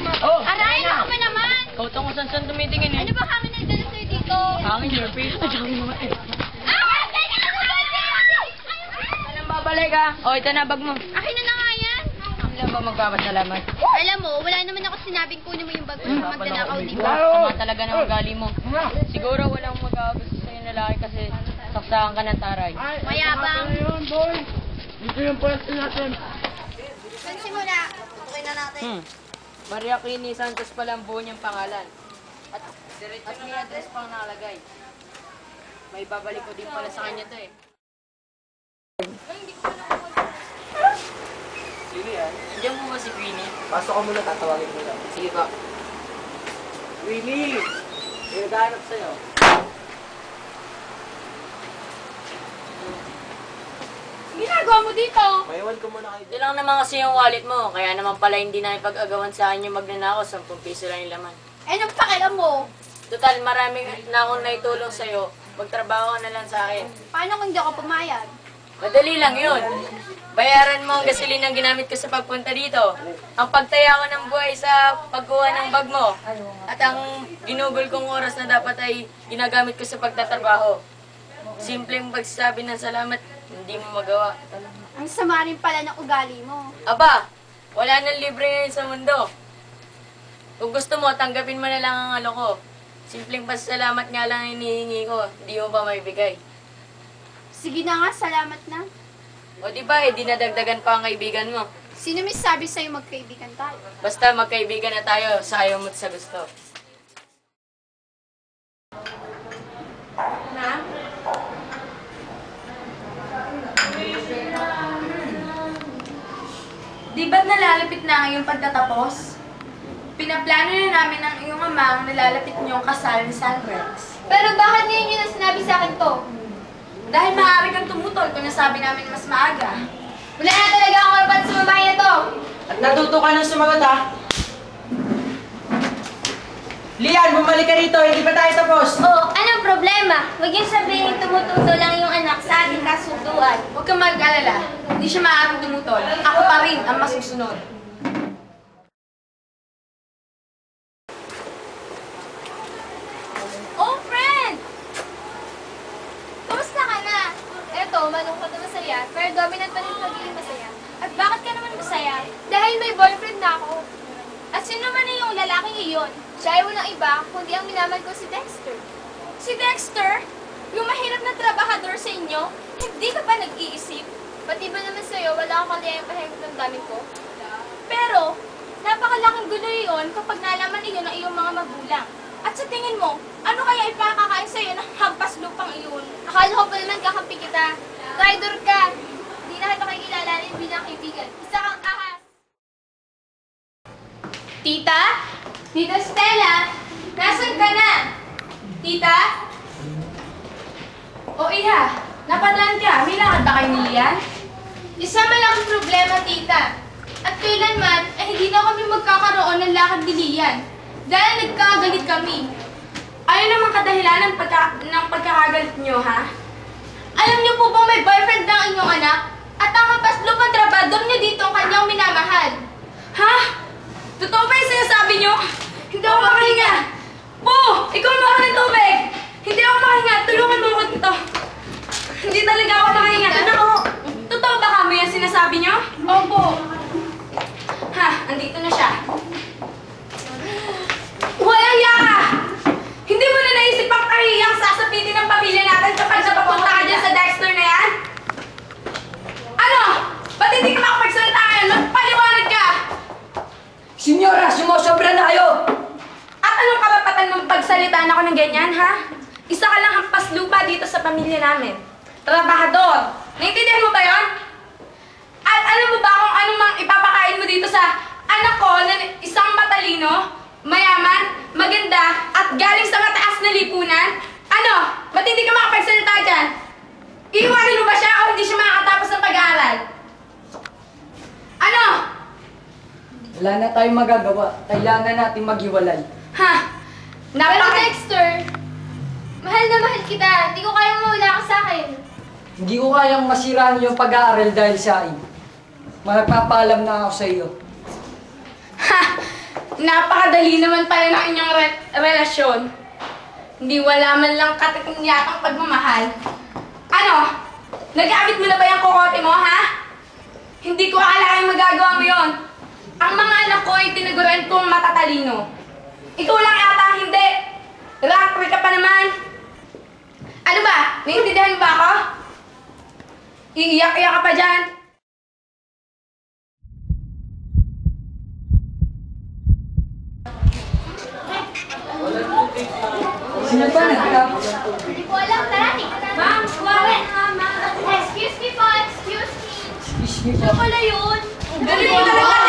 Oh! Aray, ako ba naman? Kautang ko saan tumitingin eh. Ano ba hangin na dala sa'yo dito? Hangin your face. Ang dami naman eh. Anong babalik ka? O, ito na bag mo. Akin na nga yan. Ilan ba magpapasalamat? Alam mo, wala naman ako sinabing kunin mo yung bag mo sa magnanakaw, di ba? Tama talaga ng ugali mo. Siguro walang mag-aagusto sa'yo na lalaki kasi saksakan ka ng taray. Mayabang. Ito yung pwesto natin. Pansimula. Okay na natin. Maria Queenie Santos pala ang buo niyang pangalan. At may address pang nakalagay. May babalik ko din pala sa kanya to eh. Sino yan? Nandiyan mo ba si Queenie? Pasok ko muna, tatawagin mo lang. Sige ka. Winnie! May naghahanap sa'yo. Ginagawa mo dito? Maiwan ko muna kayo. Ito lang naman kasi yung wallet mo. Kaya naman pala hindi na ipag-agawan sa akin yung magnanakaw. 10 piso lang yung laman. Eh, nang pakialam mo? Total, maraming na akong naitulong sa'yo. Magtrabaho ka na lang sa akin. Paano kung hindi ako pumayag? Madali lang yun. Bayaran mo ang gasolina ang ginamit ko sa pagpunta dito. Ang pagtaya ko ng buhay sa pagkuha ng bag mo. At ang ginugol kong oras na dapat ay ginagamit ko sa pagtatrabaho. Simpleng pagsasabi ng salamat, hindi mo magawa. Ang sama rin pala ng ugali mo. Aba, wala nang libre ngayon sa mundo. Kung gusto mo, tanggapin mo na lang ang ano ko. Simpleng pasalamat nga lang ang hinihingi ko, hindi mo pa maibigay. Sige na nga, salamat na. O di ba, dinadagdagan pa ang kaibigan mo. Sino may sabi sa'yo magkaibigan tayo? Basta magkaibigan na tayo, sa ayaw mo at sa gusto. Ma'am? Di ba't nalalapit na ang iyong pagtatapos? Pinaplano na namin ng iyong ama ang nalalapit niyong kasal ni Sunrex. Pero bakit ngayon yun ang sinabi sa akin to? Dahil maaari kang tumutol kung nasabi namin mas maaga. Wala na talaga ako rapat sa babae na to! At natuto ka ng sumagot ha? Lian, bumalik ka rito, hindi pa tayo tapos. Oh, anong problema? Huwag yung sabihin tumututo lang yung anak sa ating kasunduan. Huwag kang mag-alala. Hindi siya maaaring tumutol. Ako pa rin ang masusunod. Oh, friend! Kamusta ka na? Eto, malungkot na masaya, pero dominant pa rin pagiging masaya. At bakit ka naman masaya? Dahil may boyfriend na ako. At sino man na yung lalaking iyon? Siya ay walang iba, kundi ang minamahal ko si Dexter. Si Dexter? Yung mahirap na trabahador sa inyo? Hindi ka ba nag-iisip? Pati ba naman sa'yo, wala akong kaliyang pahingit ng dami ko? Pero, napakalaking gulo yun kapag nalaman niyo ng iyong mga magulang. At sa tingin mo, ano kaya ipakakain sa'yo ng hampas lupang iyon? Akala ko pa naman kakampi kita. Traitor ka! Hindi na kita kakilalanin bilang kaibigan. Isa kang ahas! Tita? Tita Stella? Nasaan ka na? Tita? O Iha, napadaan ka. May lakad ba kayo ni Lian? Isang malaking problema, tita. At kailanman, ay hindi na kami magkakaroon ng lakad ni Lian. Dahil nagkagalit kami. Ano naman kadahilan ng pagkakagalit nyo, ha? Alam niyo po bang may boyfriend na ang inyong anak? At ang kapaslupang trabador niya dito ang kanyang minamahal. Ha? Totoo ba yung sinasabi nyo? Hindi ako makahinga. Po! Ikaw mo ng tubig! Hindi ako makahinga. Tulungan mo ako dito. Hindi talaga ako makahinga. Totoo ba kami yung sinasabi nyo? Opo. Ha? Andito na siya. Walang yaka! Hindi mo na naisip ang kahiyang sasapitin ng pamilya natin kapag napapunta ka dyan sa Dexter na yan? Ano? Ba't hindi ka makapagsalita ngayon? Magpaliwanag ka! Senyora, sumusobra na kayo! At anong karapatan mong pagsalitaan ako ng ganyan, ha? Isa ka lang hampas lupa dito sa pamilya namin. Trabahador! Naintindihan mo ba yon? At alam mo ba kung anong mang ipapakain mo dito sa anak ko na isang matalino, mayaman, maganda, at galing sa mataas na lipunan? Ano? Ba't hindi ka makapagsalita dyan? Iiwanan mo ba siya o hindi siya makakatapos ng pag-aaral? Ano? Wala na tayong magagawa. Kailangan natin maghiwalay. Ha? Pero Dexter, mahal na mahal kita. Hindi ko kayang mawala ka sa akin. Hindi ko kayang masiraan yung pag-aaral dahil sa akin. Magpapaalam na ako sa iyo. Ha! Napakadali naman pala ng inyong relasyon. Hindi wala man lang katinyatang pagmamahal. Ano? Nagamit mo na ba yung kokote mo, ha? Hindi ko akalain magagawa mo yon. Ang mga anak ko ay tinuguran kong matatalino. Ikaw lang ata ang hindi. Rank ka pa naman. Ano ba? Naiintindihan mo ba ako? Iiyak-iyak ka pa dyan. Sino ba nagtap? Hindi ko alam. Tara, tingnan natin. Ma'am, kuwari nga, ma'am. Excuse me po, excuse me. Excuse me Siya po. pala yun. Galing mo talaga